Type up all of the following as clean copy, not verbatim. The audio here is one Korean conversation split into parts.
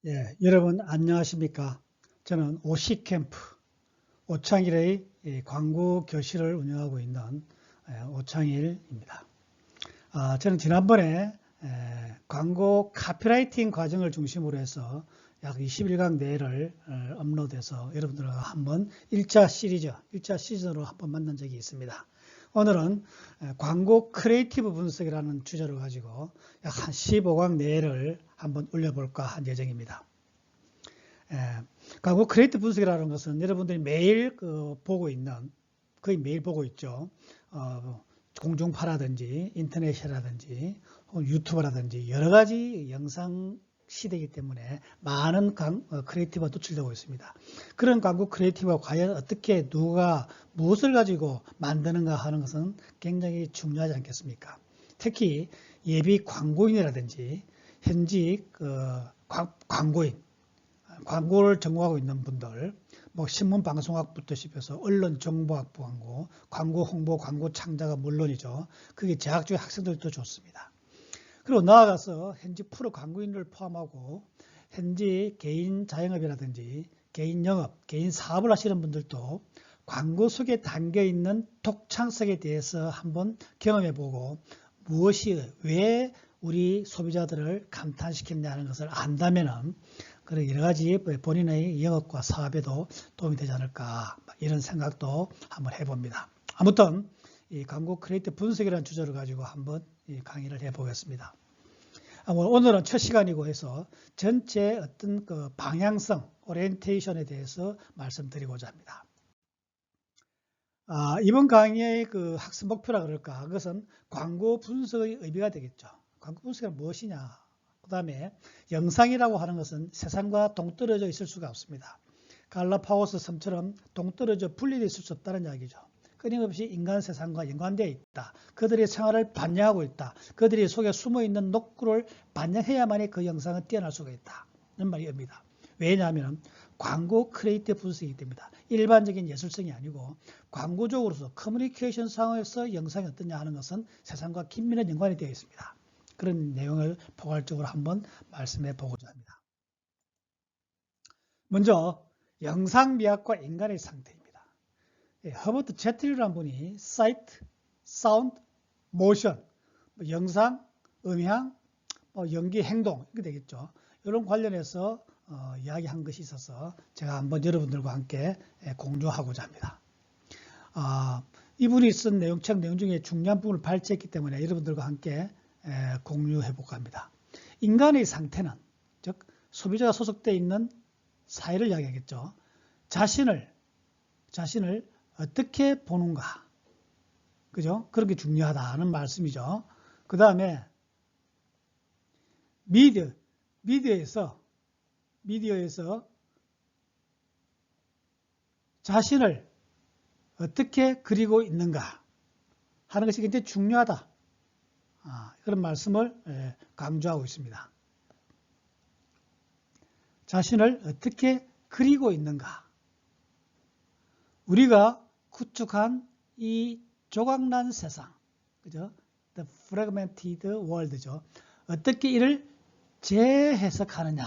예, 여러분 안녕하십니까? 저는 오시캠프, 오창일의 광고 교실을 운영하고 있는 오창일입니다. 저는 지난번에 광고 카피라이팅 과정을 중심으로 해서 약 21강 내를 업로드해서 여러분들과 한번 1차 시즌으로 한번 만난 적이 있습니다. 오늘은 광고 크리에이티브 분석이라는 주제를 가지고 약 한 15강 내를 한번 올려볼까 한 예정입니다. 광고 크리에이티브 분석이라는 것은 여러분들이 매일 거의 매일 보고 있죠. 공중파라든지 인터넷이라든지 유튜브라든지 여러 가지 영상 시대이기 때문에 많은 크리에이티브가 노출되고 있습니다. 그런 광고 크리에이티브가 과연 어떻게 누가 무엇을 가지고 만드는가 하는 것은 굉장히 중요하지 않겠습니까? 특히 예비 광고인이라든지 현직 광고인, 광고를 전공하고 있는 분들, 뭐 신문방송학부터 시작해서 언론정보학부 광고, 광고 홍보, 광고 창작가 물론이죠. 그게 재학 중의 학생들도 좋습니다. 그리고 나아가서 현직 프로 광고인을 포함하고 현직 개인 자영업이라든지 개인 영업, 개인 사업을 하시는 분들도 광고 속에 담겨 있는 독창성에 대해서 한번 경험해보고 무엇이 왜 우리 소비자들을 감탄시켰냐 하는 것을 안다면은 그런 여러 가지 본인의 영업과 사업에도 도움이 되지 않을까 이런 생각도 한번 해봅니다. 아무튼 이 광고 크리에이티브 분석이라는 주제를 가지고 한번 강의를 해보겠습니다. 오늘은 첫 시간이고 해서 전체 어떤 그 방향성, 오리엔테이션에 대해서 말씀드리고자 합니다. 이번 강의의 그 학습 목표라 그럴까? 그것은 광고 분석의 의미가 되겠죠. 광고 분석이 무엇이냐? 그 다음에 영상이라고 하는 것은 세상과 동떨어져 있을 수가 없습니다. 갈라파고스 섬처럼 동떨어져 분리되어 있을 수 없다는 이야기죠. 끊임없이 인간 세상과 연관되어 있다. 그들의 생활을 반영하고 있다. 그들이 속에 숨어있는 욕구를 반영해야만이 그 영상은 뛰어날 수가 있다. 이런 말입니다. 왜냐하면 광고 크리에이티브 분석이기 때문에 일반적인 예술성이 아니고 광고적으로서 커뮤니케이션 상황에서 영상이 어떠냐 하는 것은 세상과 긴밀한 연관이 되어 있습니다. 그런 내용을 포괄적으로 한번 말씀해 보고자 합니다. 먼저 영상미학과 인간의 상태입니다. 허버트 제틀이라는 분이 사이트, 사운드, 모션, 영상, 음향, 연기, 행동 이렇게 되겠죠. 이런 관련해서 이야기한 것이 있어서 제가 한번 여러분들과 함께 공유하고자 합니다. 이분이 쓴 책 내용 중에 중요한 부분을 발췌했기 때문에 여러분들과 함께 공유해 볼까 합니다. 인간의 상태는 즉 소비자가 소속되어 있는 사회를 이야기하겠죠. 자신을 어떻게 보는가, 그죠? 그렇게 중요하다는 말씀이죠. 그 다음에 미디어에서 자신을 어떻게 그리고 있는가 하는 것이 굉장히 중요하다. 그런 말씀을 강조하고 있습니다. 자신을 어떻게 그리고 있는가. 우리가 구축한 이 조각난 세상, 그죠? The fragmented world죠. 어떻게 이를 재해석하느냐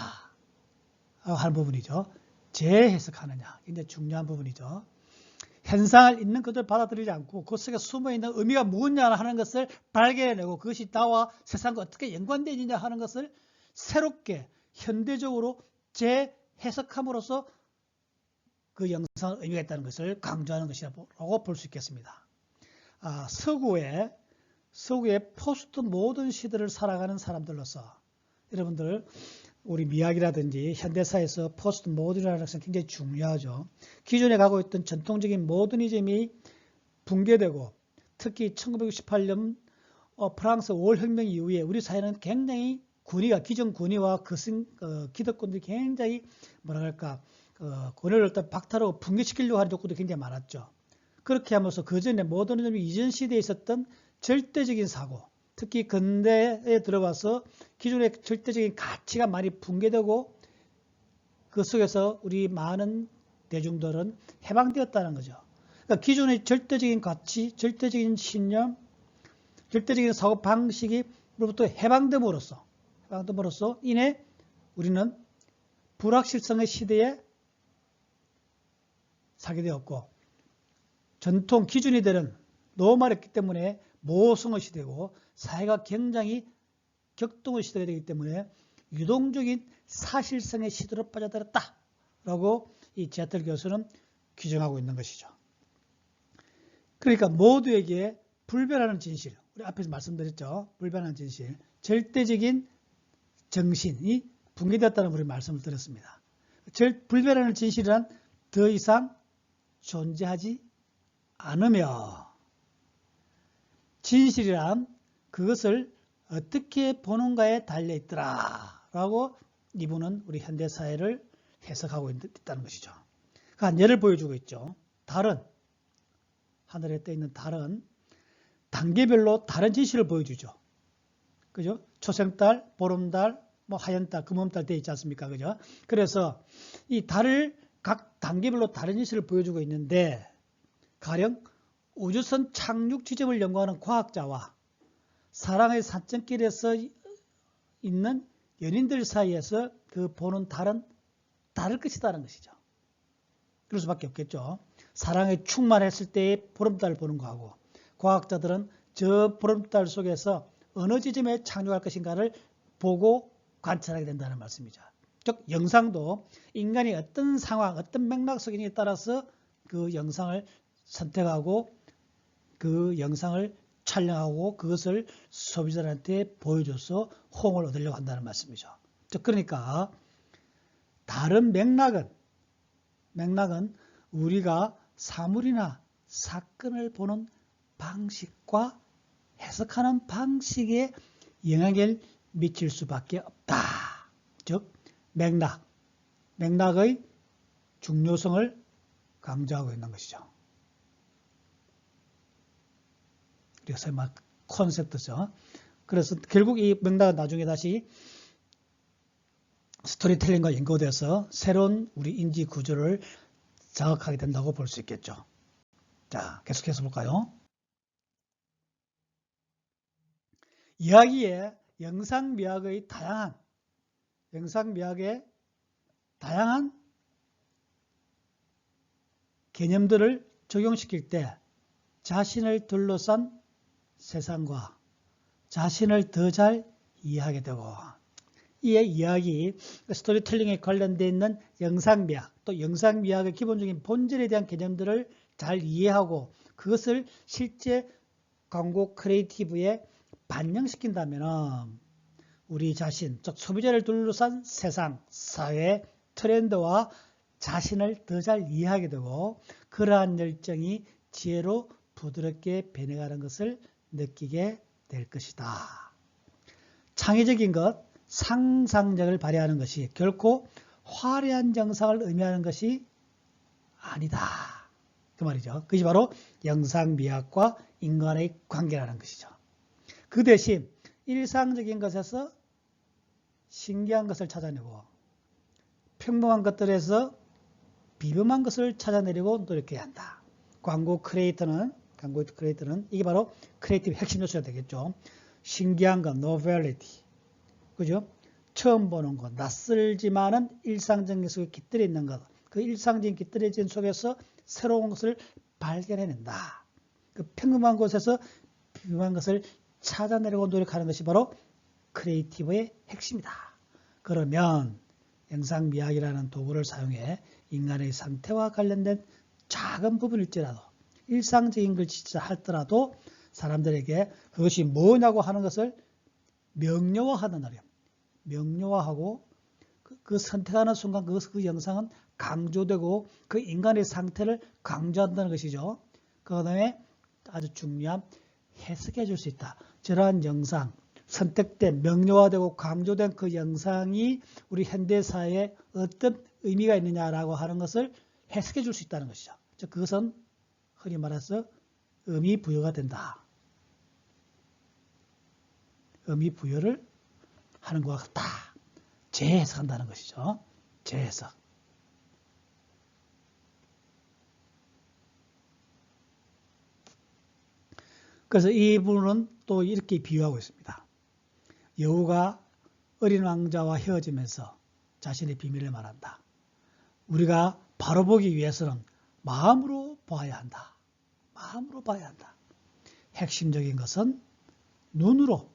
하는 부분이죠. 재해석하느냐. 굉장히 중요한 부분이죠. 현상을 있는 그대로 받아들이지 않고 그 속에 숨어있는 의미가 무엇냐 하는 것을 발견해내고 그것이 나와 세상과 어떻게 연관되어 있느냐 하는 것을 새롭게 현대적으로 재해석함으로써 그 영상의 의미가 있다는 것을 강조하는 것이라고 볼 수 있겠습니다. 서구의 포스트 모던 시대를 살아가는 사람들로서 여러분들 우리 미학이라든지 현대사에서 포스트 모던이라는 것은 굉장히 중요하죠. 기존에 가고 있던 전통적인 모더니즘이 붕괴되고 특히 1968년 프랑스 5월 혁명 이후에 우리 사회는 굉장히 기존 군의와 기득권들이 굉장히 권위를 박탈하고 붕괴시키려고 하는 욕구도 굉장히 많았죠. 그렇게 하면서 그전에 모더니즘 이전 시대에 있었던 절대적인 사고, 특히 근대에 들어와서 기존의 절대적인 가치가 많이 붕괴되고 그 속에서 우리 많은 대중들은 해방되었다는 거죠. 그러니까 기존의 절대적인 가치, 절대적인 신념, 절대적인 사고 방식으로부터 해방됨으로써 인해 우리는 불확실성의 시대에 살게 되었고 전통 기준이 되는 노말했기 때문에 모성의 시대고 사회가 굉장히 격동의 시대가 되기 때문에 유동적인 사실성의 시대로 빠져들었다라고 이 제틀 교수는 규정하고 있는 것이죠. 그러니까 모두에게 불변하는 진실, 우리 앞에서 말씀드렸죠. 불변하는 진실, 절대적인 정신이 붕괴되었다는 우리 말씀을 드렸습니다. 불변하는 진실이란 더 이상 존재하지 않으며 진실이란 그것을 어떻게 보는가에 달려있더라 라고 이분은 우리 현대사회를 해석하고 있다는 것이죠. 그러니까 예를 보여주고 있죠. 달은 하늘에 떠 있는 달은 단계별로 다른 진실을 보여주죠. 그죠? 초생달, 보름달, 뭐 하얀달, 금음달 되어 있지 않습니까? 그죠? 그래서 이 달을 각 단계별로 다른 진실을 보여주고 있는데 가령 우주선 착륙 지점을 연구하는 과학자와 사랑의 산점길에서 있는 연인들 사이에서 그 보는 달은 다를 것이다라는 것이죠. 그럴 수밖에 없겠죠. 사랑에 충만했을 때의 보름달을 보는 거하고 과학자들은 저 보름달 속에서 어느 지점에 착륙할 것인가를 보고 관찰하게 된다는 말씀이죠. 즉 영상도 인간이 어떤 상황, 어떤 맥락 속인에 따라서 그 영상을 선택하고 그 영상을 촬영하고 그것을 소비자들한테 보여줘서 호응을 얻으려고 한다는 말씀이죠. 즉 그러니까 다른 맥락은 우리가 사물이나 사건을 보는 방식과 해석하는 방식에 영향을 미칠 수밖에 없다. 즉 맥락의 중요성을 강조하고 있는 것이죠. 우리가 소위 말 콘셉트죠. 그래서 결국 이 맥락은 나중에 다시 스토리텔링과 연결돼서 새로운 우리 인지 구조를 자극하게 된다고 볼 수 있겠죠. 자, 계속해서 볼까요? 이야기에 영상미학의 다양한 개념들을 적용시킬 때 자신을 둘러싼 세상과 자신을 더 잘 이해하게 되고 이 이야기 스토리텔링에 관련되어 있는 영상미학 또 영상미학의 기본적인 본질에 대한 개념들을 잘 이해하고 그것을 실제 광고 크리에이티브에 반영시킨다면 우리 자신, 즉 소비자를 둘러싼 세상, 사회, 트렌드와 자신을 더 잘 이해하게 되고 그러한 열정이 지혜로 부드럽게 변해가는 것을 느끼게 될 것이다. 창의적인 것, 상상력을 발휘하는 것이 결코 화려한 정상을 의미하는 것이 아니다. 그 말이죠. 그것이 바로 영상미학과 인간의 관계라는 것이죠. 그 대신 일상적인 것에서 신기한 것을 찾아내고 평범한 것들에서 비범한 것을 찾아내려고 노력해야 한다. 광고 크리에이터는 이게 바로 크리에이티브 핵심 요소가 되겠죠. 신기한 것, novelty. 그죠? 처음 보는 것, 낯설지만은 일상적인 속에 깃들어 있는 것. 그 일상적인 깃들어진 속에서 새로운 것을 발견해낸다. 그 평범한 곳에서 비범한 것을 찾아내려고 노력하는 것이 바로 크리에이티브의 핵심이다. 그러면 영상미학이라는 도구를 사용해 인간의 상태와 관련된 작은 부분일지라도 일상적인 걸 진짜 할더라도 사람들에게 그것이 뭐냐고 하는 것을 명료화하는 어려움. 명료화하고 그 선택하는 순간 그 영상은 강조되고 그 인간의 상태를 강조한다는 것이죠. 그 다음에 아주 중요한 해석해 줄 수 있다. 저러한 영상, 선택된, 명료화되고 강조된 그 영상이 우리 현대사회에 어떤 의미가 있느냐라고 하는 것을 해석해 줄 수 있다는 것이죠. 즉 그것은 흔히 말해서 의미 부여가 된다. 의미 부여를 하는 것과 같다. 재해석한다는 것이죠. 재해석. 그래서 이 부분은 또 이렇게 비유하고 있습니다. 여우가 어린 왕자와 헤어지면서 자신의 비밀을 말한다. 우리가 바로 보기 위해서는 마음으로 봐야 한다. 마음으로 봐야 한다. 핵심적인 것은 눈으로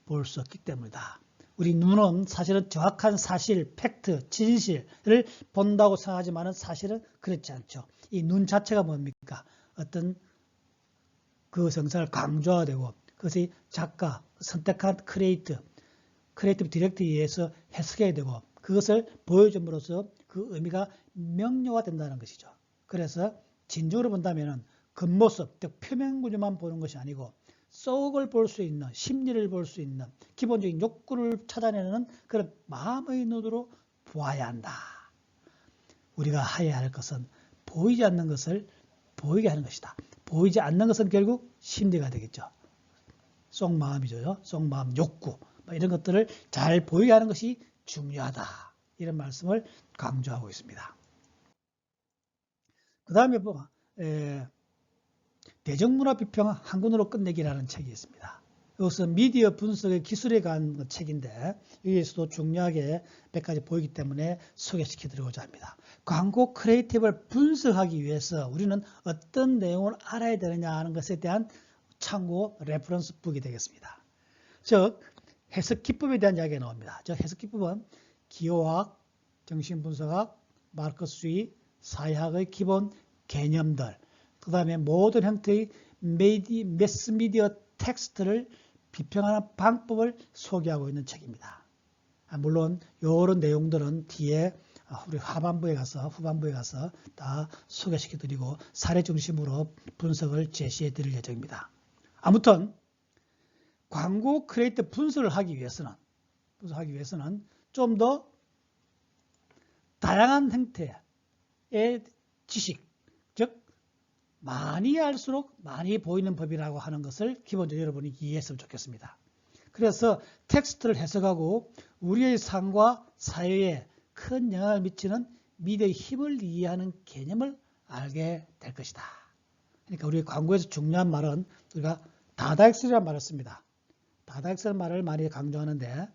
볼 수 없기 때문이다. 우리 눈은 사실은 정확한 사실, 팩트, 진실을 본다고 생각하지만 사실은 그렇지 않죠. 이 눈 자체가 뭡니까? 어떤 그 정상을 강조하게 되고 그것이 작가, 선택한 크리에이티브 디렉터에 의해서 해석해야 되고 그것을 보여줌으로써 그 의미가 명료화된다는 것이죠. 그래서 진중으로 본다면 겉모습, 즉 표면 구조만 보는 것이 아니고 속을 볼 수 있는, 심리를 볼 수 있는 기본적인 욕구를 찾아내는 그런 마음의 눈으로 보아야 한다. 우리가 해야 할 것은 보이지 않는 것을 보이게 하는 것이다. 보이지 않는 것은 결국 심리가 되겠죠. 속마음이죠. 속마음, 욕구 이런 것들을 잘 보이게 하는 것이 중요하다. 이런 말씀을 강조하고 있습니다. 그 다음에 대중문화 비평 한 권으로 끝내기라는 책이 있습니다. 이것은 미디어 분석의 기술에 관한 책인데 여기에서도 중요하게 몇 가지 보이기 때문에 소개시켜 드리고자 합니다. 광고 크리에이티브를 분석하기 위해서 우리는 어떤 내용을 알아야 되느냐 하는 것에 대한 참고 레퍼런스 북이 되겠습니다. 즉 해석 기법에 대한 이야기가 나옵니다. 즉 해석 기법은 기호학, 정신분석학, 마르크스주의, 사회학의 기본 개념들, 그 다음에 모든 형태의 매스미디어 텍스트를 비평하는 방법을 소개하고 있는 책입니다. 물론 이런 내용들은 뒤에 우리 후반부에 가서 다 소개시켜 드리고 사례 중심으로 분석을 제시해 드릴 예정입니다. 아무튼 광고 크리에이터 분석을 하기 위해서는 좀 더 다양한 형태의 지식, 즉 많이 알수록 많이 보이는 법이라고 하는 것을 기본적으로 여러분이 이해했으면 좋겠습니다. 그래서 텍스트를 해석하고 우리의 삶과 사회에 큰 영향을 미치는 미디어의 힘을 이해하는 개념을 알게 될 것이다. 그러니까 우리 광고에서 중요한 말은 우리가 다다익선이라는 말을 씁니다. 다다익선 말을 많이 강조하는데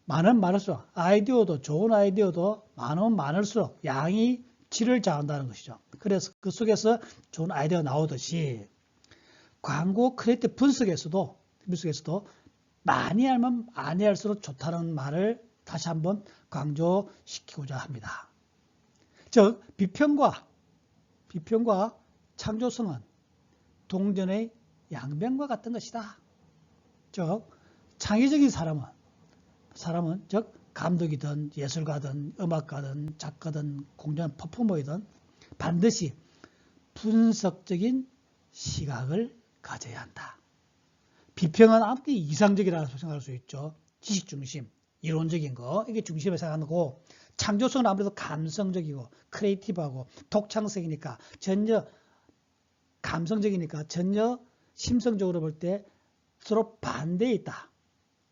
많은 많을수록 아이디어도 좋은 아이디어도 많으면 많을수록 양이 질을 좌우한다는 것이죠. 그래서 그 속에서 좋은 아이디어가 나오듯이 광고 크리에이티브 분석에서도 많이 알면 많이 할수록 좋다는 말을 다시 한번 강조시키고자 합니다. 즉 비평과 창조성은 동전의 양면과 같은 것이다. 즉 창의적인 사람은 즉 감독이든 예술가든 음악가든 작가든 공연 퍼포머이든 반드시 분석적인 시각을 가져야 한다. 비평은 아무리 이상적이라고 생각할 수 있죠. 지식 중심, 이론적인 거 이게 중심에 생각하는 거고 창조성은 아무래도 감성적이고 크리에이티브하고 독창적이니까 전혀 감성적이니까 전혀 심성적으로 볼 때 서로 반대에 있다.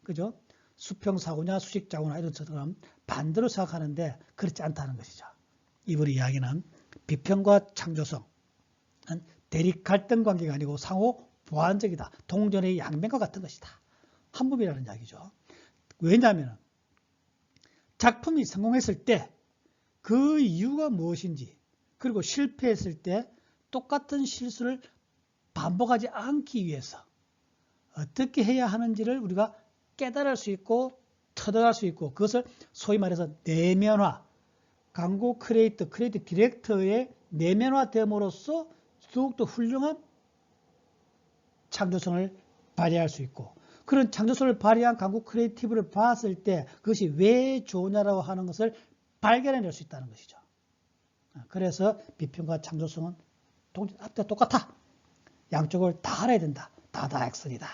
그죠? 수평사고냐 수직사고냐 이런 것처럼 반대로 생각하는데 그렇지 않다는 것이죠. 이번 이야기는 비평과 창조성은 대립 갈등 관계가 아니고 상호 보완적이다. 동전의 양면과 같은 것이다. 한 몸이라는 이야기죠. 왜냐하면 작품이 성공했을 때 그 이유가 무엇인지 그리고 실패했을 때 똑같은 실수를 반복하지 않기 위해서 어떻게 해야 하는지를 우리가 깨달을 수 있고 터득할 수 있고 그것을 소위 말해서 내면화, 광고 크리에이티브 디렉터의 내면화됨으로써 더욱더 훌륭한 창조성을 발휘할 수 있고 그런 창조성을 발휘한 광고 크리에이티브를 봤을 때 그것이 왜 좋으냐라고 하는 것을 발견해낼 수 있다는 것이죠. 그래서 비평과 창조성은 앞뒤가 똑같아. 양쪽을 다 알아야 된다. 다다익선이다.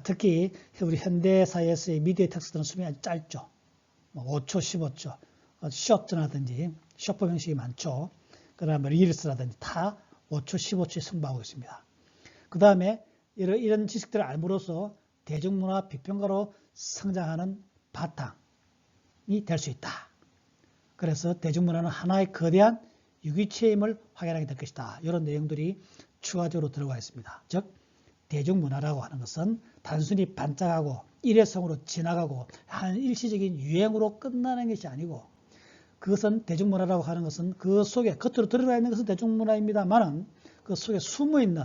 특히 우리 현대사회에서의 미디어 텍스트는 수명이 아주 짧죠. 5초, 15초, 쇼트라든지 쇼퍼 형식이 많죠. 그 다음에 릴스라든지 다 5초, 15초에 승부하고 있습니다. 그 다음에 이런 지식들을 알므로써 대중문화 비평가로 성장하는 바탕이 될 수 있다. 그래서 대중문화는 하나의 거대한 유기체임을 확인하게 될 것이다. 이런 내용들이 추가적으로 들어가 있습니다. 즉 대중문화라고 하는 것은 단순히 반짝하고 일회성으로 지나가고 한 일시적인 유행으로 끝나는 것이 아니고, 그것은 대중문화라고 하는 것은 그 속에 겉으로 드러나 있는 것은 대중문화입니다만은 그 속에 숨어있는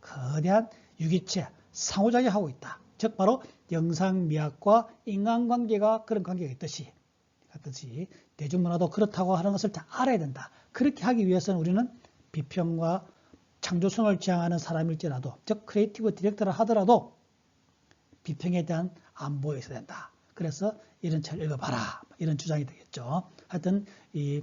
거대한 유기체, 상호작용하고 있다. 즉 바로 영상미학과 인간관계가 그런 관계가 있듯이 대중문화도 그렇다고 하는 것을 다 알아야 된다. 그렇게 하기 위해서는 우리는 비평과 창조성을 지향하는 사람일지라도, 즉 크리에이티브 디렉터를 하더라도 비평에 대한 안보가 있어야 된다. 그래서 이런 책을 읽어봐라, 이런 주장이 되겠죠. 하여튼 이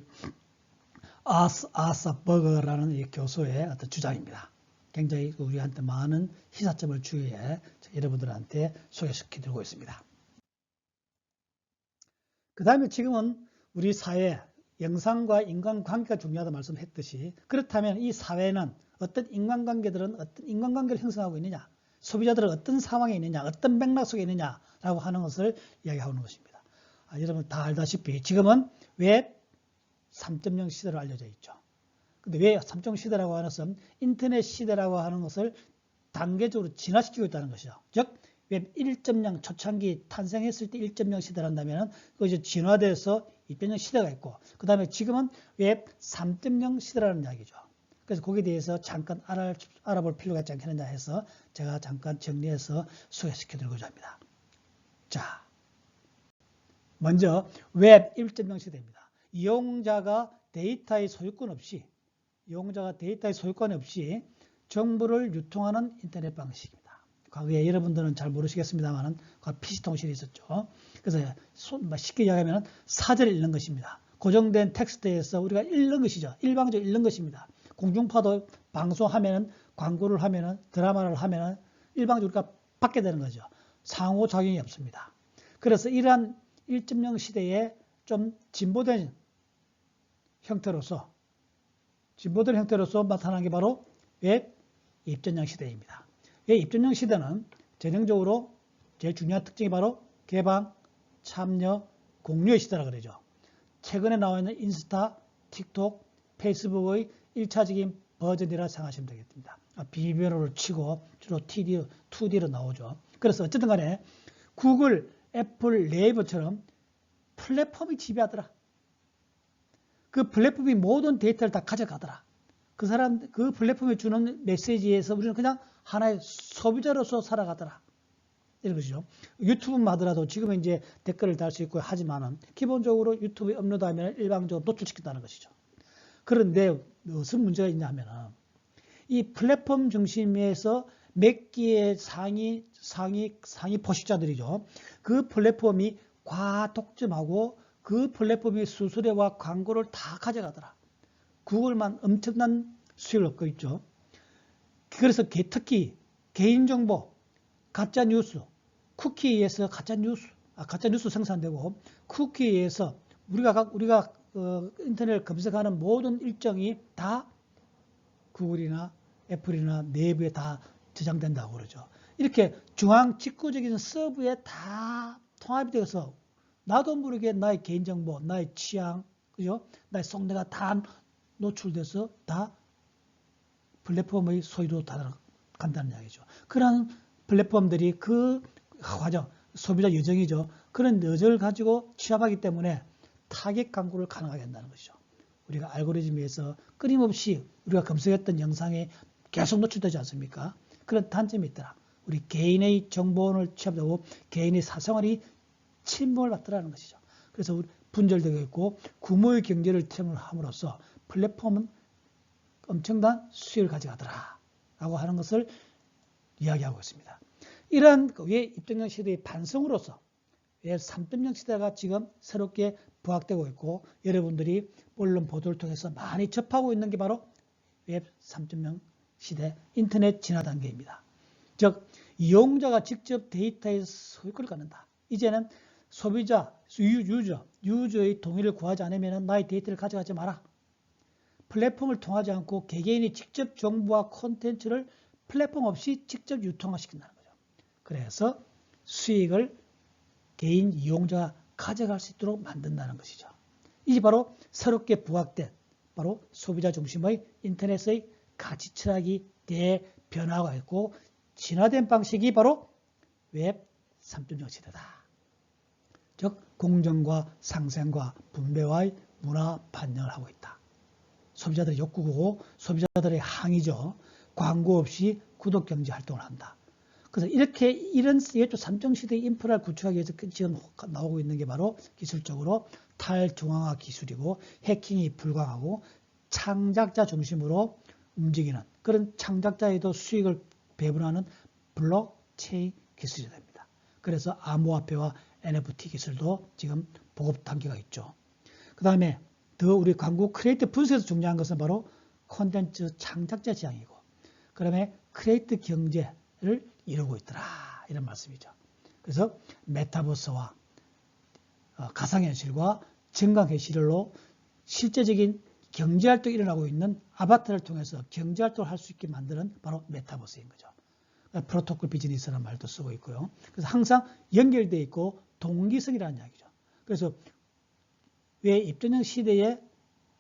아사 버거라는 이 교수의 어떤 주장입니다. 굉장히 우리한테 많은 시사점을 주위에 여러분들한테 소개시켜드리고 있습니다. 그 다음에 지금은 우리 사회, 영상과 인간관계가 중요하다 말씀했듯이, 그렇다면 이 사회는 어떤 인간관계들은 어떤 인간관계를 형성하고 있느냐, 소비자들은 어떤 상황에 있느냐, 어떤 맥락 속에 있느냐라고 하는 것을 이야기하는 것입니다. 여러분 다 알다시피 지금은 웹 3.0 시대로 알려져 있죠. 근데 왜 3.0 시대라고 하는 것은 인터넷 시대라고 하는 것을 단계적으로 진화시키고 있다는 것이죠. 즉 웹 1.0 초창기 탄생했을 때 1.0 시대란다면 그 이제 진화돼서 2.0 시대가 있고, 그 다음에 지금은 웹 3.0 시대라는 이야기죠. 그래서 거기에 대해서 잠깐 알아볼 필요가 있지 않겠느냐 해서 제가 잠깐 정리해서 소개시켜드리고자 합니다. 자, 먼저 웹 1.0 시대입니다. 이용자가 데이터의 소유권 없이 정보를 유통하는 인터넷 방식입니다. 과거에 여러분들은 잘 모르시겠습니다만 PC통신이 있었죠. 그래서 쉽게 이야기하면 사전을 읽는 것입니다. 고정된 텍스트에서 우리가 읽는 것이죠. 일방적으로 읽는 것입니다. 공중파도 방송하면, 광고를 하면, 드라마를 하면 일방적으로 우리가 받게 되는 거죠. 상호작용이 없습니다. 그래서 이러한 1.0 시대에 좀 진보된 형태로서 나타난 게 바로 웹 2.0 시대입니다. 웹 2.0 시대는 전형적으로 제일 중요한 특징이 바로 개방, 참여, 공유의 시대라 그러죠. 최근에 나와 있는 인스타, 틱톡, 페이스북의 1차적인 버전이라 생각하시면 되겠습니다. 비밀번호를 치고 주로 2D로 나오죠. 그래서 어쨌든 간에 구글, 애플, 네이버처럼 플랫폼이 지배하더라. 그 플랫폼이 모든 데이터를 다 가져가더라. 그 플랫폼이 주는 메시지에서 우리는 그냥 하나의 소비자로서 살아가더라. 이런 것이죠. 유튜브만 하더라도 지금은 이제 댓글을 달 수 있고 하지만은 기본적으로 유튜브에 업로드하면 일방적으로 노출시킨다는 것이죠. 그런데 무슨 문제가 있냐면은 이 플랫폼 중심에서 몇 개의 상위 포식자들이죠. 그 플랫폼이 과독점하고 그 플랫폼의 수수료와 광고를 다 가져가더라. 구글만 엄청난 수익을 얻고 있죠. 그래서 특히 개인정보, 가짜뉴스, 쿠키에 의해서 가짜뉴스 생산되고, 쿠키에 의해서 우리가 인터넷을 검색하는 모든 일정이 다 구글이나 애플이나 네이버에 다 저장된다고 그러죠. 이렇게 중앙 직구적인 서브에 다 통합이 되어서 나도 모르게 나의 개인정보, 나의 취향, 그죠? 나의 속내가 다 노출돼서 다 플랫폼의 소유로 다 간다는 이야기죠. 그런 플랫폼들이 그 과정, 소비자 여정이죠. 그런 여정을 가지고 취합하기 때문에 타겟 광고를 가능하게 한다는 것이죠. 우리가 알고리즘에서 끊임없이 우리가 검색했던 영상에 계속 노출되지 않습니까? 그런 단점이 있더라. 우리 개인의 정보원을 취합하고 개인의 사생활이 침범을 받더라는 것이죠. 그래서 분절되고 있고 규모의 경제를 태움으로써 플랫폼은 엄청난 수익을 가져가더라 라고 하는 것을 이야기하고 있습니다. 이러한 웹 2.0 시대의 반성으로서 웹 3.0 시대가 지금 새롭게 부각되고 있고 여러분들이 언론 보도를 통해서 많이 접하고 있는 게 바로 웹 3.0 시대 인터넷 진화 단계입니다. 즉 이용자가 직접 데이터의 소유권을 갖는다. 이제는 소비자, 유저의 동의를 구하지 않으면 나의 데이터를 가져가지 마라. 플랫폼을 통하지 않고 개개인이 직접 정보와 콘텐츠를 플랫폼 없이 직접 유통화시킨다는 거죠. 그래서 수익을 개인 이용자가 가져갈 수 있도록 만든다는 것이죠. 이게 바로 새롭게 부각된 바로 소비자 중심의 인터넷의 가치 철학이 대변화가 있고 진화된 방식이 바로 웹 3.0 시대다. 즉 공정과 상생과 분배와의 문화 반영을 하고 있다. 소비자들의 욕구고 소비자들의 항의죠. 광고 없이 구독 경제 활동을 한다. 그래서 이렇게 이런 웹 3.0 시대의 인프라를 구축하기 위해서 지금 나오고 있는 게 바로 기술적으로 탈중앙화 기술이고 해킹이 불가하고 창작자 중심으로 움직이는 그런 창작자에도 수익을 배분하는 블록체인 기술이 됩니다. 그래서 암호화폐와 NFT 기술도 지금 보급 단계가 있죠. 그 다음에 더 우리 광고 크리에이터 분석에서 중요한 것은 바로 콘텐츠 창작자 지향이고 그 다음에 크리에이터 경제를 이루고 있더라 이런 말씀이죠. 그래서 메타버스와 가상현실과 증강현실로 실제적인 경제활동이 일어나고 있는 아바타를 통해서 경제활동을 할 수 있게 만드는 바로 메타버스인 거죠. 프로토콜 비즈니스라는 말도 쓰고 있고요. 그래서 항상 연결되어 있고 동기성이라는 이야기죠. 그래서 왜 입전형 시대에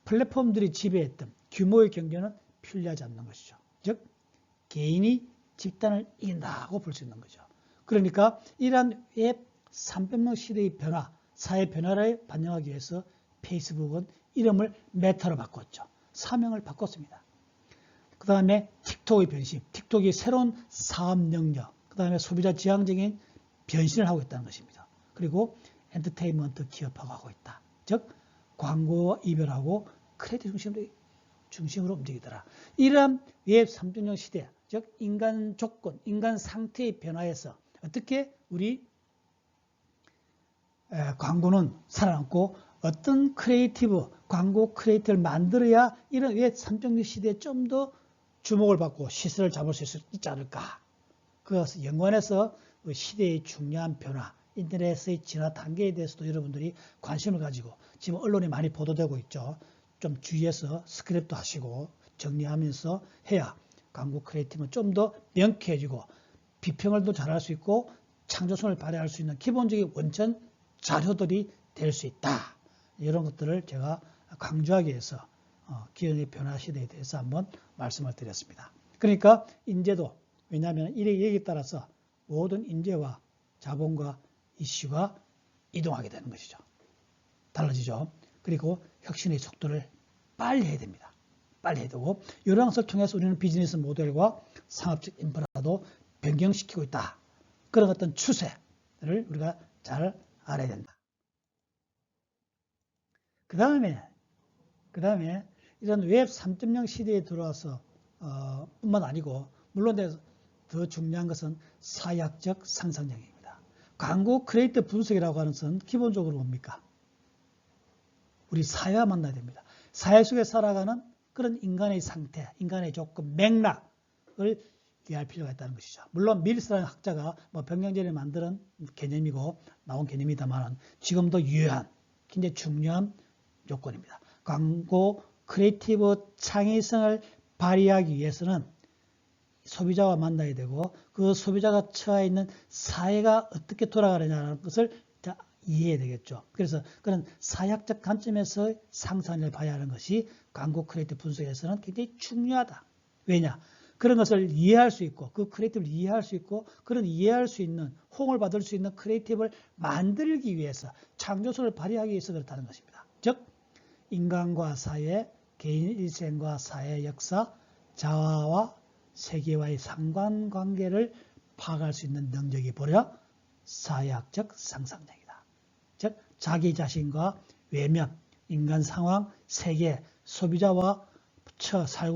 플랫폼들이 지배했던 규모의 경제는 편리하지 않는 것이죠. 즉 개인이 집단을 이긴다고 볼 수 있는 거죠. 그러니까 이러한 웹 3.0 시대의 변화, 사회 변화를 반영하기 위해서 페이스북은 이름을 메타로 바꿨죠. 사명을 바꿨습니다. 그 다음에 틱톡의 변신, 틱톡이 새로운 사업 영역, 그 다음에 소비자 지향적인 변신을 하고 있다는 것입니다. 그리고 엔터테인먼트 기업화가 하고 있다. 즉 광고와 이별하고 크레딧 중심으로 움직이더라. 이러한 웹 3.0 시대, 즉 인간 조건, 인간 상태의 변화에서 어떻게 우리 광고는 살아남고 어떤 크리에이티브, 광고 크리에이터를 만들어야 이런 웹 3.0 시대에 좀 더 주목을 받고 시세를 잡을 수 있지 않을까. 그것을 연관해서 시대의 중요한 변화, 인터넷의 진화 단계에 대해서도 여러분들이 관심을 가지고 지금 언론에 많이 보도되고 있죠. 좀 주의해서 스크랩도 하시고 정리하면서 해야 광고 크리에이티브는 좀 더 명쾌해지고 비평을 더 잘할 수 있고 창조성을 발휘할 수 있는 기본적인 원천 자료들이 될 수 있다. 이런 것들을 제가 강조하기 위해서 기존의 변화 시대에 대해서 한번 말씀을 드렸습니다. 그러니까 인재도 왜냐하면 이 얘기에 따라서 모든 인재와 자본과 이슈가 이동하게 되는 것이죠. 달라지죠. 그리고 혁신의 속도를 빨리 해야 됩니다. 빨리 해야 되고 이런 것을 통해서 우리는 비즈니스 모델과 상업적 인프라도 변경시키고 있다. 그런 어떤 추세를 우리가 잘 알아야 된다. 그 다음에 이런 웹 3.0 시대에 들어와서 뿐만 아니고 물론 더 중요한 것은 사회학적 상상력입니다. 광고 크리에이터 분석이라고 하는 것은 기본적으로 뭡니까? 우리 사회와 만나야 됩니다. 사회 속에 살아가는 그런 인간의 상태, 인간의 조건, 맥락을 이해할 필요가 있다는 것이죠. 물론 밀스라는 학자가 병영제를 만드는 개념이고 나온 개념이다만 지금도 유효한 굉장히 중요한 요건입니다. 광고 크리에이티브 창의성을 발휘하기 위해서는 소비자와 만나야 되고 그 소비자가 처해 있는 사회가 어떻게 돌아가느냐는 것을 이해해야 되겠죠. 그래서 그런 사회학적 관점에서 상상을 봐야 하는 것이 광고 크리에이티브 분석에서는 굉장히 중요하다. 왜냐? 그런 것을 이해할 수 있고 그 크리에이티브를 이해할 수 있고 그런 이해할 수 있는 호응을 받을 수 있는 크리에이티브를 만들기 위해서 창조성을 발휘하기 위해서 그렇다는 것입니다. 즉 인간과 사회, 개인 일생과 사회 역사, 자아와 세계와의 상관관계를 파악할 수 있는 능력이 바로 사회학적 상상력이다. 즉 자기 자신과 외면, 인간 상황, 세계, 소비자와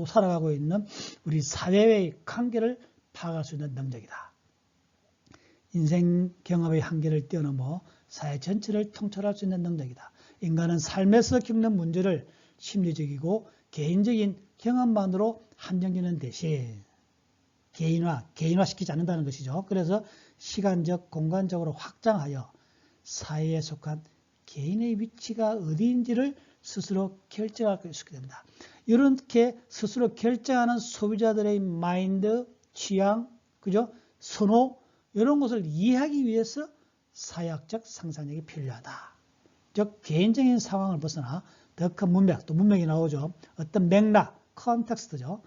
살아가고 있는 우리 사회의 관계를 파악할 수 있는 능력이다. 인생 경험의 한계를 뛰어넘어 사회 전체를 통찰할 수 있는 능력이다. 인간은 삶에서 겪는 문제를 심리적이고 개인적인 경험만으로 한정되는 대신 개인화시키지 않는다는 것이죠. 그래서 시간적, 공간적으로 확장하여 사회에 속한 개인의 위치가 어디인지를 스스로 결정할 수 있게 된다. 이렇게 스스로 결정하는 소비자들의 마인드, 취향, 그죠? 선호 이런 것을 이해하기 위해서 사회학적 상상력이 필요하다. 즉 개인적인 상황을 벗어나 더 큰 문맥, 또 문맥이 나오죠. 어떤 맥락, 컨텍스트죠.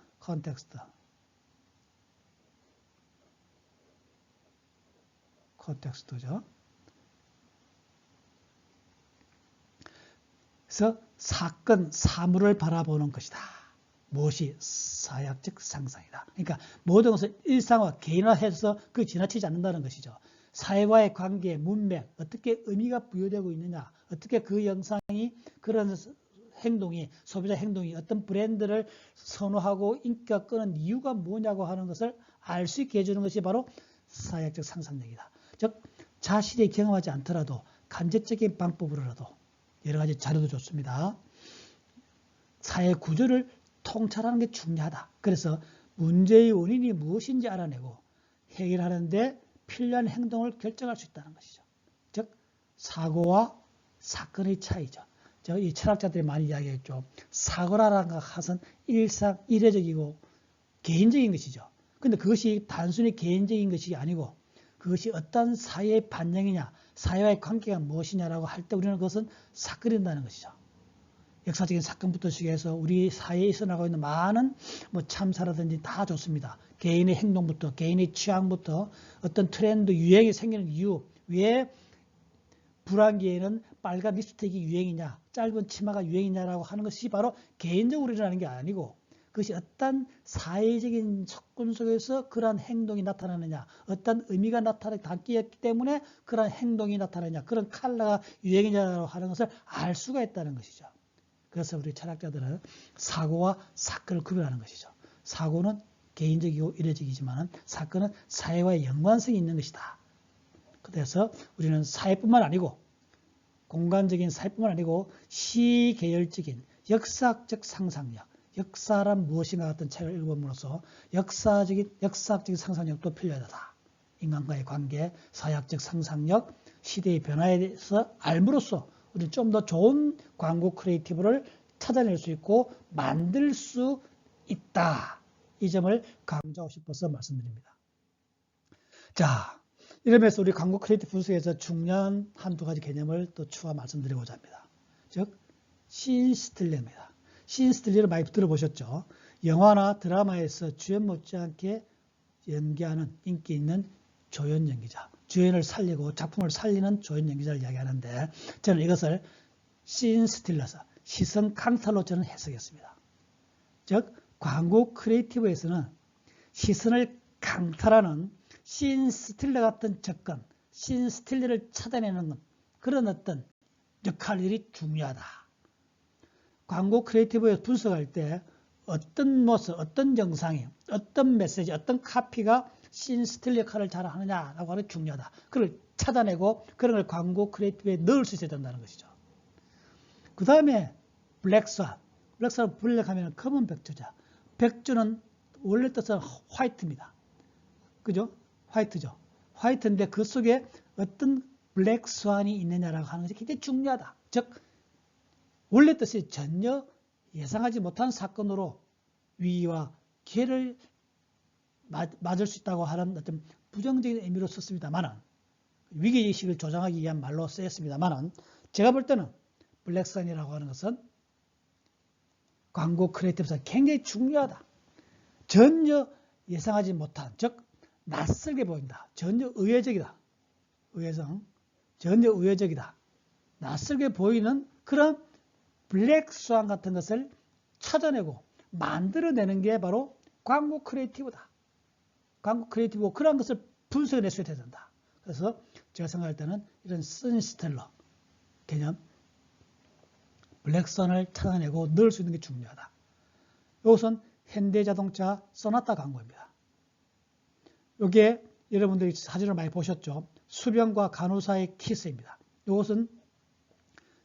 컨텍스트죠. 그래서 사건, 사물을 바라보는 것이다. 무엇이 사약적 상상이다. 그러니까 모든 것을 일상화, 개인화해서 그 지나치지 않는다는 것이죠. 사회와의 관계, 문맥, 어떻게 의미가 부여되고 있느냐, 어떻게 그 영상이 그런 행동이, 소비자 행동이 어떤 브랜드를 선호하고 인기가 끄는 이유가 뭐냐고 하는 것을 알 수 있게 해주는 것이 바로 사회적 상상력이다. 즉 자신이 경험하지 않더라도 간접적인 방법으로라도 여러 가지 자료도 좋습니다. 사회 구조를 통찰하는 게 중요하다. 그래서 문제의 원인이 무엇인지 알아내고 해결하는데 필요한 행동을 결정할 수 있다는 것이죠. 즉 사고와 사건의 차이죠. 이 철학자들이 많이 이야기했죠. 사고라는 것은 일회적이고 개인적인 것이죠. 근데 그것이 단순히 개인적인 것이 아니고 그것이 어떤 사회의 반영이냐, 사회와의 관계가 무엇이냐라고 할 때 우리는 그것은 사건이 된다는 것이죠. 역사적인 사건부터 시작해서 우리 사회에 일어나고 있는 많은 참사라든지 다 좋습니다. 개인의 행동부터, 개인의 취향부터 어떤 트렌드, 유행이 생기는 이유, 왜 불황기에는 빨간 립스틱이 유행이냐, 짧은 치마가 유행이냐라고 하는 것이 바로 개인적으로 일어나는 게 아니고 그것이 어떤 사회적인 조건 속에서 그러한 행동이 나타나느냐, 어떤 의미가 담기기 때문에 그러한 행동이 나타나느냐, 그런 컬러가 유행이냐라고 하는 것을 알 수가 있다는 것이죠. 그래서 우리 철학자들은 사고와 사건을 구별하는 것이죠. 사고는 개인적이고 일회적이지만 사건은 사회와의 연관성이 있는 것이다. 그래서 우리는 사회뿐만 아니고 공간적인 사회뿐만 아니고 시계열적인 역사적 상상력, 역사란 무엇인가 같은 책을 읽어봄으로써 역사학적인 상상력도 필요하다. 인간과의 관계, 사회학적 상상력, 시대의 변화에 대해서 알므로써 우리는 좀 더 좋은 광고 크리에이티브를 찾아낼 수 있고 만들 수 있다. 이 점을 강조하고 싶어서 말씀드립니다. 자, 이러면서 우리 광고 크리에이티브 분석에서 중요한 한두 가지 개념을 또 추가 말씀드리고자 합니다. 즉, 씬스틸러입니다. 씬스틸러를 많이 들어보셨죠? 영화나 드라마에서 주연 못지않게 연기하는 인기 있는 조연 연기자. 주연을 살리고 작품을 살리는 조연 연기자를 이야기하는데 저는 이것을 씬스틸러서 시선 강탈로 저는 해석했습니다. 즉 광고 크리에이티브에서는 시선을 강탈하는 씬스틸러 같은 접근, 씬스틸러를 찾아내는 그런 어떤 역할들이 중요하다. 광고 크리에이티브에서 분석할 때 어떤 모습, 어떤 영상이, 어떤 메시지, 어떤 카피가 씬스틸러 역할을 잘 하느냐라고 하는 게 중요하다. 그걸 찾아내고 그런 걸 광고 크리에이티브에 넣을 수 있어야 된다는 것이죠. 그 다음에 블랙스완. 블랙스완 번역하면 검은 백조자. 백조는 원래 뜻은 화이트입니다. 그죠? 화이트죠. 화이트인데 그 속에 어떤 블랙스완이 있느냐라고 하는 것이 굉장히 중요하다. 즉 원래 뜻이 전혀 예상하지 못한 사건으로 위기와 기회를 맞을 수 있다고 하는 어떤 부정적인 의미로 썼습니다만은 위기의식을 조장하기 위한 말로 쓰였습니다만은 제가 볼 때는 블랙스완이라고 하는 것은 광고 크리에이티브에서 굉장히 중요하다. 전혀 예상하지 못한, 즉 낯설게 보인다. 전혀 의외적이다. 의외성, 전혀 의외적이다. 낯설게 보이는 그런 블랙스완 같은 것을 찾아내고 만들어내는 게 바로 광고 크리에이티브다. 광고 크리에이티브고 그런 것을 분석해낼 수 있어야 된다. 그래서 제가 생각할 때는 이런 씬스틸러 개념, 블랙스완을 찾아내고 넣을 수 있는 게 중요하다. 이것은 현대자동차 소나타 광고입니다. 이게 여러분들이 사진을 많이 보셨죠. 수변과 간호사의 키스입니다. 이것은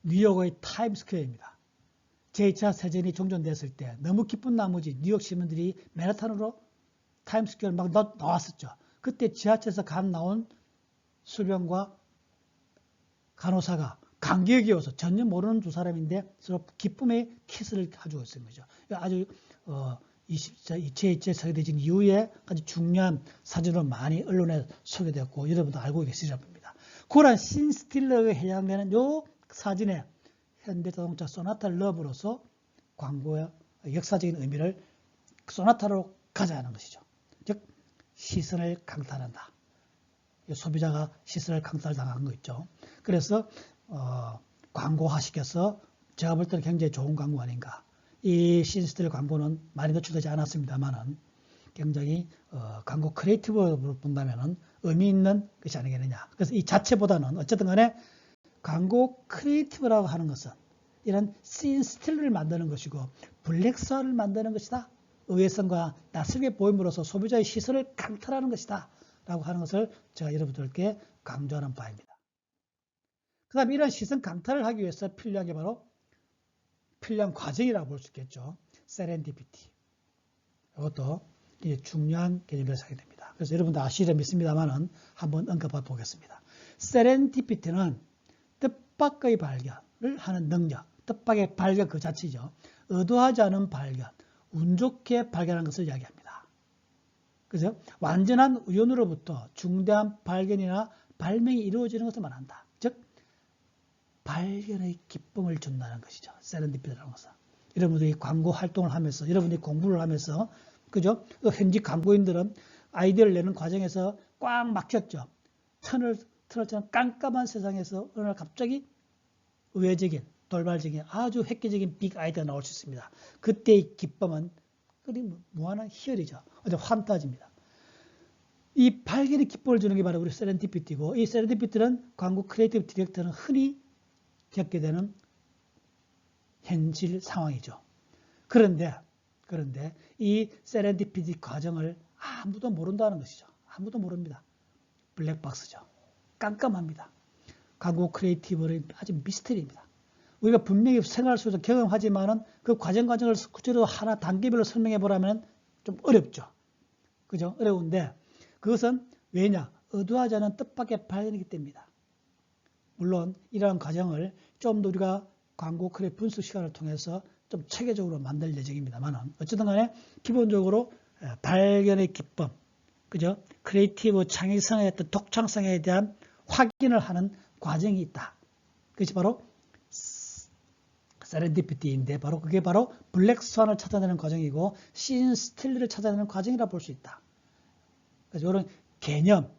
뉴욕의 타임스퀘어입니다. 제2차 세전이 종전됐을 때 너무 기쁜 나머지 뉴욕 시민들이 맨하탄으로 타임스퀘어를 막 나왔었죠. 그때 지하철에서 나온 수변과 간호사가 감기에 겨워서 전혀 모르는 두 사람인데 서로 기쁨의 키스를 가지고 있는 거죠. 아주 2차 세계대전 이후에 아주 중요한 사진으로 많이 언론에 소개되었고 여러분도 알고 계시리라 봅니다. 그런 씬스틸러에 해당되는 이 사진에 현대자동차 소나타 러브로서 광고의 역사적인 의미를 소나타로 가져가는 것이죠. 즉 시선을 강탈한다. 소비자가 시선을 강탈당한 거 있죠. 그래서 광고화시켜서 제가 볼 때는 굉장히 좋은 광고 아닌가. 이 신스틸 광고는 많이 노출되지 않았습니다만은 굉장히 광고 크리에이티브로 본다면은 의미 있는 것이 아니겠느냐. 그래서 이 자체보다는 어쨌든 간에 광고 크리에이티브라고 하는 것은 이런 씬 스틸을 만드는 것이고 블랙스완을 만드는 것이다. 의외성과 낯설게 보임으로써 소비자의 시선을 강탈하는 것이다. 라고 하는 것을 제가 여러분들께 강조하는 바입니다. 그 다음에 이런 시선 강탈을 하기 위해서 필요한 게 바로 필요한 과정이라고 볼 수 있겠죠. 세렌디피티. 이것도 중요한 개념으로 사용이 됩니다. 그래서 여러분들 아시리라 믿습니다만은 한번 언급해 보겠습니다. 세렌디피티는 뜻밖의 발견을 하는 능력, 뜻밖의 발견 그 자체죠. 의도하지 않은 발견, 운 좋게 발견한 것을 이야기합니다. 그죠? 완전한 우연으로부터 중대한 발견이나 발명이 이루어지는 것을 말한다. 즉, 발견의 기쁨을 준다는 것이죠. 세렌디피티라는 것은. 여러분들이 광고 활동을 하면서, 여러분들이 공부를 하면서, 그죠? 현직 광고인들은 아이디어를 내는 과정에서 꽉 막혔죠. 터널처럼 깜깜한 세상에서 어느 날 갑자기 의외적인, 돌발적인, 아주 획기적인 빅 아이디어가 나올 수 있습니다. 그때의 기쁨은 무한한 희열이죠. 환타지입니다. 이 발견의 기쁨을 주는 게 바로 우리 세렌디피티고, 이 세렌디피티는 광고 크리에이티브 디렉터는 흔히 겪게 되는 현실 상황이죠. 그런데 이 세렌디피티 과정을 아무도 모른다는 것이죠. 아무도 모릅니다. 블랙박스죠. 깜깜합니다. 광고 크리에이티브는 아주 미스터리입니다. 우리가 분명히 생활 속에서 경험하지만은 그 과정을 구체적으로 하나 단계별로 설명해 보라면 좀 어렵죠. 그죠? 어려운데 그것은 왜냐? 의도하지 않은 뜻밖의 발견이기 때문이다. 물론 이러한 과정을 좀 더 우리가 광고 크리에이티브 분석 시간을 통해서 좀 체계적으로 만들 예정입니다만 어쨌든 간에 기본적으로 발견의 기쁨, 그죠? 크리에이티브 창의성의 어떤 독창성에 대한 확인을 하는 과정이 있다. 그것이 바로 세렌디피티인데 그게 바로 블랙스완을 찾아내는 과정이고 씬 스틸을 찾아내는 과정이라 볼 수 있다. 그래서 이런 개념,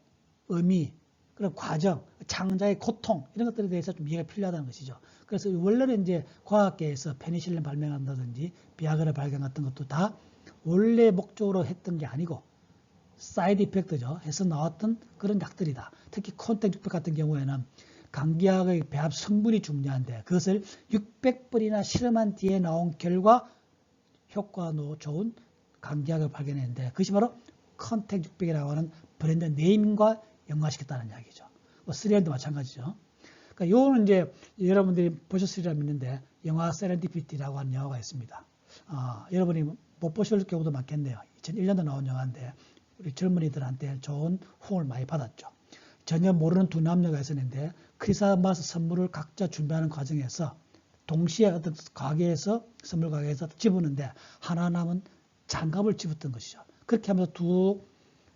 의미, 그런 과정, 창자의 고통 이런 것들에 대해서 좀 이해가 필요하다는 것이죠. 그래서 원래는 이제 과학계에서 페니실린 발명한다든지 비아그라 발견 같은 것도 다 원래 목적으로 했던 게 아니고 사이드 이펙트죠. 해서 나왔던 그런 약들이다. 특히 콘택트백 같은 경우에는 감기약의 배합 성분이 중요한데 그것을 600번이나 실험한 뒤에 나온 결과 효과도 좋은 감기약을 발견했는데 그것이 바로 컨택600이라고 하는 브랜드 네임과 연관시켰다는 이야기죠. 뭐 3R도 마찬가지죠. 그러니까 요거는 이제 여러분들이 보셨으리라 믿는데 영화 세렌디피티라고 하는 영화가 있습니다. 여러분이 못 보실 경우도 많겠네요. 2001년도 나온 영화인데 우리 젊은이들한테 좋은 호응을 많이 받았죠. 전혀 모르는 두 남녀가 있었는데 크리스마스 선물을 각자 준비하는 과정에서 동시에 어떤 가게에서 선물 가게에서 집었는데 하나 남은 장갑을 집었던 것이죠. 그렇게 하면서 두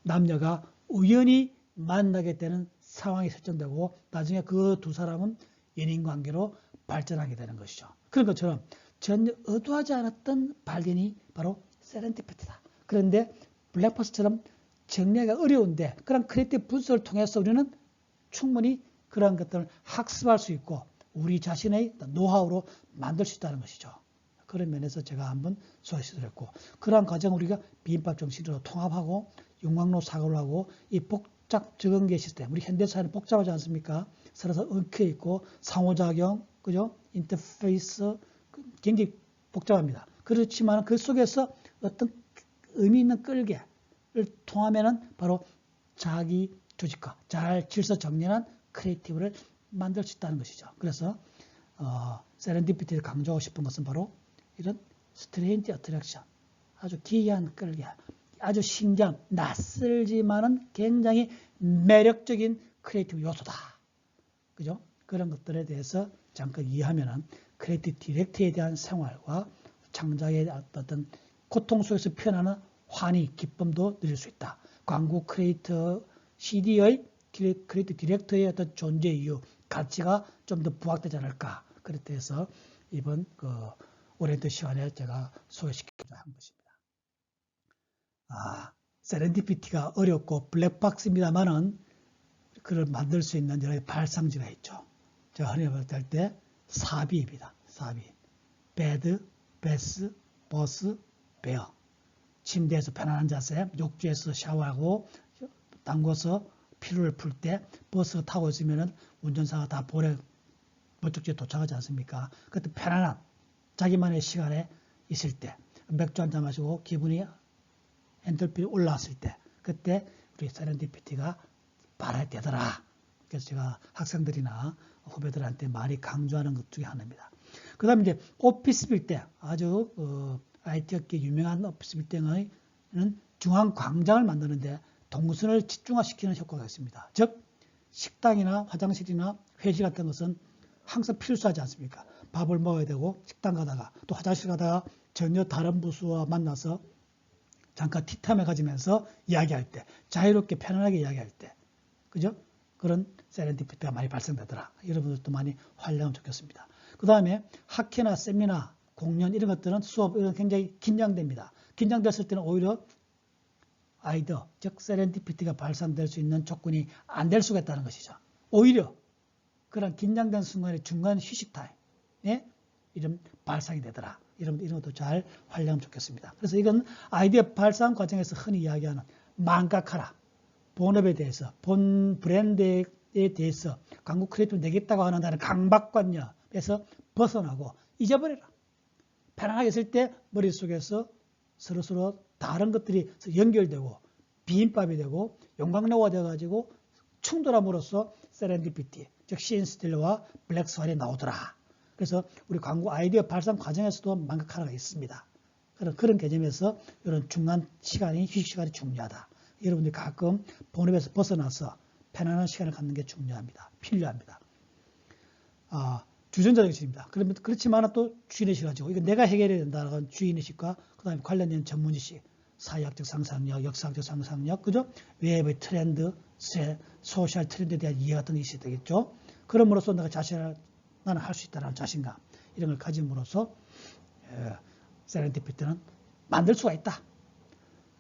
남녀가 우연히 만나게 되는 상황이 설정되고 나중에 그 두 사람은 연인 관계로 발전하게 되는 것이죠. 그런 것처럼 전혀 의도하지 않았던 발견이 바로 세렌디피티다. 그런데 블랙박스처럼 정리하기가 어려운데 그런 크리에이티브 분석을 통해서 우리는 충분히 그런 것들을 학습할 수 있고 우리 자신의 노하우로 만들 수 있다는 것이죠. 그런 면에서 제가 한번 소개시켜드렸고 그러한 과정을 우리가 비빔밥 정식으로 통합하고 용광로 사고를 하고 이 복잡 적응계 시스템 우리 현대사회는 복잡하지 않습니까? 서로 얽혀 있고 상호작용, 그죠? 인터페이스 굉장히 복잡합니다. 그렇지만 그 속에서 어떤 의미 있는 끌개를 통하면은 바로 자기 조직화, 잘 질서 정연한 크리에이티브를 만들 수 있다는 것이죠. 그래서 세렌디피티를 강조하고 싶은 것은 바로 이런 스트레인지 어트랙션, 아주 기이한 끌개, 아주 신기한 낯설지만은 굉장히 매력적인 크리에이티브 요소다. 그죠? 그런 것들에 대해서 잠깐 이해하면은 크리에이티브 디렉터에 대한 생활과 창작의 어떤 고통 속에서 표현하는 환희, 기쁨도 누릴 수 있다. 광고 크리에이터 CD의 크리에이티브 디렉터의 어떤 존재 이유, 가치가 좀 더 부각되지 않을까. 그렇게 해서 이번 오렌트 시간에 제가 소개시키려 한 것입니다. 세렌디피티가 어렵고 블랙박스입니다만은 그걸 만들 수 있는 여러 가지 발상지가 있죠. 제가 흔히 말할 때 사비입니다. 사비. 베드, 베스, 버스, 베어. 침대에서 편안한 자세, 욕조에서 샤워하고 담궈서 피로를 풀 때 버스 타고 있으면 운전사가 다 볼에 목적지에 도착하지 않습니까? 그때 편안한 자기만의 시간에 있을 때 맥주 한잔 마시고 기분이 엔돌핀이 올라왔을 때 그때 우리 세렌디피티가 발휘되더라. 그래서 제가 학생들이나 후배들한테 많이 강조하는 것 중에 하나입니다. 그 다음에 이제 오피스 빌딩, 아주 IT 업계 유명한 오피스 빌딩은 중앙 광장을 만드는데 동선을 집중화시키는 효과가 있습니다. 즉 식당이나 화장실이나 회식 같은 것은 항상 필수하지 않습니까? 밥을 먹어야 되고 식당 가다가 또 화장실 가다가 전혀 다른 부수와 만나서 잠깐 티타임을 가지면서 이야기할 때 자유롭게 편안하게 이야기할 때 그죠? 그런 세렌디피티가 많이 발생되더라. 여러분들도 많이 활용하면 좋겠습니다. 그 다음에 학회나 세미나, 공연 이런 것들은 수업 이런 굉장히 긴장됩니다. 긴장됐을 때는 오히려 아이디어, 즉 세렌디피티가 발산될 수 있는 조건이 안 될 수가 있다는 것이죠. 오히려 그런 긴장된 순간에 중간 휴식 타임에 이런 발상이 되더라. 이런 것도 잘 활용하면 좋겠습니다. 그래서 이건 아이디어 발상 과정에서 흔히 이야기하는 망각하라. 본업에 대해서, 본 브랜드에 대해서 광고 크리에이티브 내겠다고 하는 다른 강박관념에서 벗어나고 잊어버려라. 편안하게 있을 때 머릿속에서 서로서로 다른 것들이 연결되고 비빔밥이 되고 용광로가 되어가지고 충돌함으로써 세렌디피티, 즉 시인스틸러와 블랙스완이 나오더라. 그래서 우리 광고 아이디어 발상 과정에서도 망각하라가 있습니다. 그런 개념에서 이런 중간 시간이, 휴식 시간이 중요하다. 여러분들이 가끔 본업에서 벗어나서 편안한 시간을 갖는 게 중요합니다. 필요합니다. 주전자의식입니다. 그렇지만 또 주인의식 가지고 이거 내가 해결해야 된다는 주인의식과 그 다음에 관련된 전문의식, 사회학적 상상력, 역사학적 상상력, 그죠? 외부의 트렌드, 소셜 트렌드에 대한 이해 같은 게 있어야 되겠죠. 그럼으로써 내가 나는 할 수 있다는 자신감 이런 걸 가짐으로써 세렌디피티는 만들 수가 있다.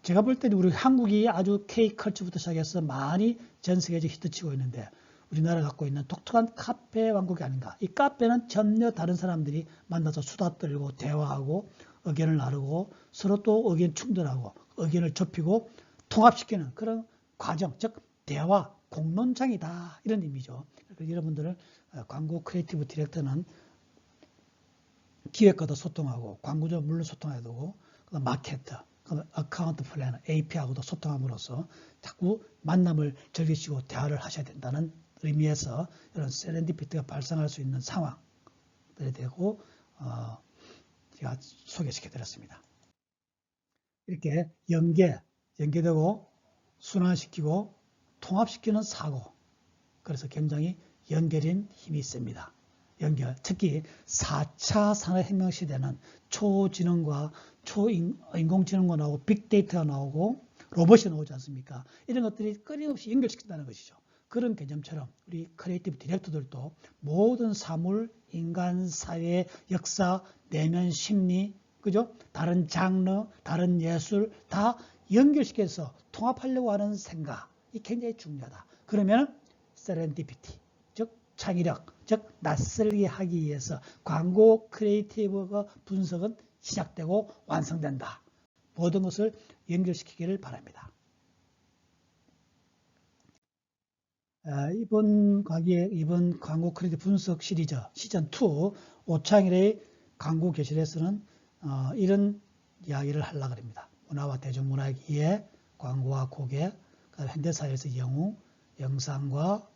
제가 볼 때는 우리 한국이 아주 K컬처부터 시작해서 많이 전 세계적으로 히트치고 있는데 우리나라가 갖고 있는 독특한 카페 왕국이 아닌가. 이 카페는 전혀 다른 사람들이 만나서 수다 떨고 대화하고 의견을 나누고 서로 또 의견 충돌하고 의견을 좁히고 통합시키는 그런 과정, 즉 대화, 공론장이다. 이런 의미죠. 그래서 여러분들은 광고 크리에이티브 디렉터는 기획과도 소통하고 광고주와 물론 소통해야 되고 그다음 마케터, 어카운트 플래너, AP하고도 소통함으로써 자꾸 만남을 즐기시고 대화를 하셔야 된다는 의미에서 이런 세렌디피티가 발생할 수 있는 상황들에 대고 제가 소개시켜드렸습니다. 이렇게 연계되고 순환시키고 통합시키는 사고, 그래서 굉장히 연결인 힘이 있습니다. 연결, 특히 4차 산업혁명 시대는 초지능과 초인공지능과 나오고 빅데이터가 나오고 로봇이 나오지 않습니까? 이런 것들이 끊임없이 연결시킨다는 것이죠. 그런 개념처럼 우리 크리에이티브 디렉터들도 모든 사물, 인간, 사회, 역사, 내면 심리, 그죠? 다른 장르, 다른 예술 다 연결시켜서 통합하려고 하는 생각이 굉장히 중요하다. 그러면 세렌디피티, 즉 창의력, 즉 낯설게 하기 위해서 광고 크리에이티브 분석은 시작되고 완성된다. 모든 것을 연결시키기를 바랍니다. 이번 광고 크리에이티브 분석 시리즈 시즌 2 오창일의 광고 교실에서는 이런 이야기를 하려고 합니다. 문화와 대중문화의 이해, 광고와 고객, 현대사회에서 영웅, 영상과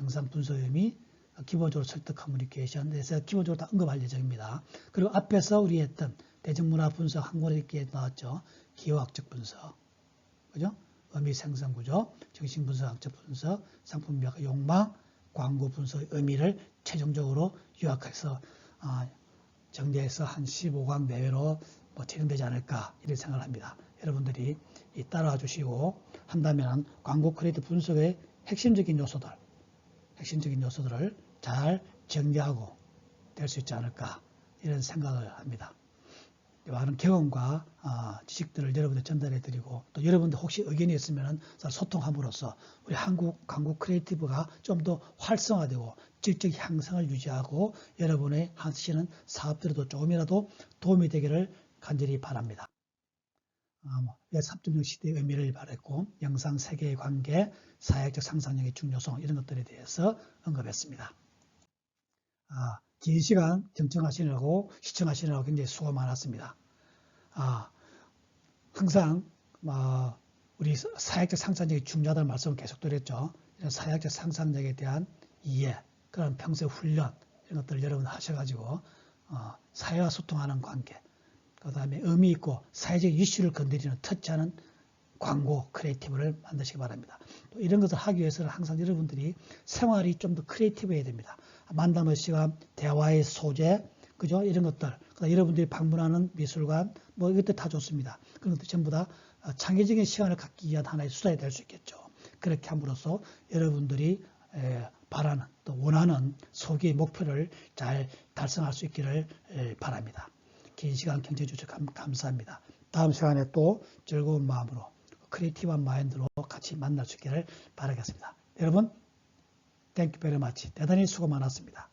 영상 분석 의미, 기본적으로 설득 커뮤니케이션에서 기본적으로 다 언급할 예정입니다. 그리고 앞에서 우리 했던 대중문화 분석 한 권에 이렇게 나왔죠. 기호학적 분석, 그죠? 의미 생성 구조, 정신 분석학적 분석, 상품명 욕망, 광고 분석의 의미를 최종적으로 요약해서 정리해서 한 15강 내외로 진행되지 않을까 이런 생각을 합니다. 여러분들이 따라와 주시고 한다면 광고 크리에이티브 분석의 핵심적인 요소들을 잘 정리하고 될 수 있지 않을까 이런 생각을 합니다. 많은 경험과 지식들을 여러분들 전달해 드리고 또 여러분들 혹시 의견이 있으면 소통함으로써 우리 한국 광고 크리에이티브가 좀 더 활성화되고 질적 향상을 유지하고 여러분의 하시는 사업들에도 조금이라도 도움이 되기를 간절히 바랍니다. 3.0 시대의 의미를 말했고 영상 세계의 관계, 사회적 상상력의 중요성 이런 것들에 대해서 언급했습니다. 긴 시간 경청하시느라고 시청하시느라고 굉장히 수고 많았습니다. 항상 우리 사회적 상상력이 중요하다는 말씀을 계속 드렸죠. 이런 사회적 상상력에 대한 이해, 그런 평소의 훈련 이런 것들을 여러분 하셔가지고 사회와 소통하는 관계, 그 다음에 의미 있고 사회적 이슈를 건드리는 터치하는 광고 크리에이티브를 만드시기 바랍니다. 또 이런 것을 하기 위해서는 항상 여러분들이 생활이 좀 더 크리에이티브해야 됩니다. 만남의 시간, 대화의 소재, 그죠? 이런 것들, 그다음 여러분들이 방문하는 미술관, 뭐 이것들 다 좋습니다. 그런 것들 전부 다 창의적인 시간을 갖기 위한 하나의 수단이 될 수 있겠죠. 그렇게 함으로써 여러분들이 바라는 또 원하는 소기의 목표를 잘 달성할 수 있기를 바랍니다. 긴 시간 경청해 주셔서 감사합니다. 다음 시간에 또 즐거운 마음으로 크리에이티브한 마인드로 같이 만날 수 있기를 바라겠습니다. 여러분, 땡큐 베리 마치. 대단히 수고 많았습니다.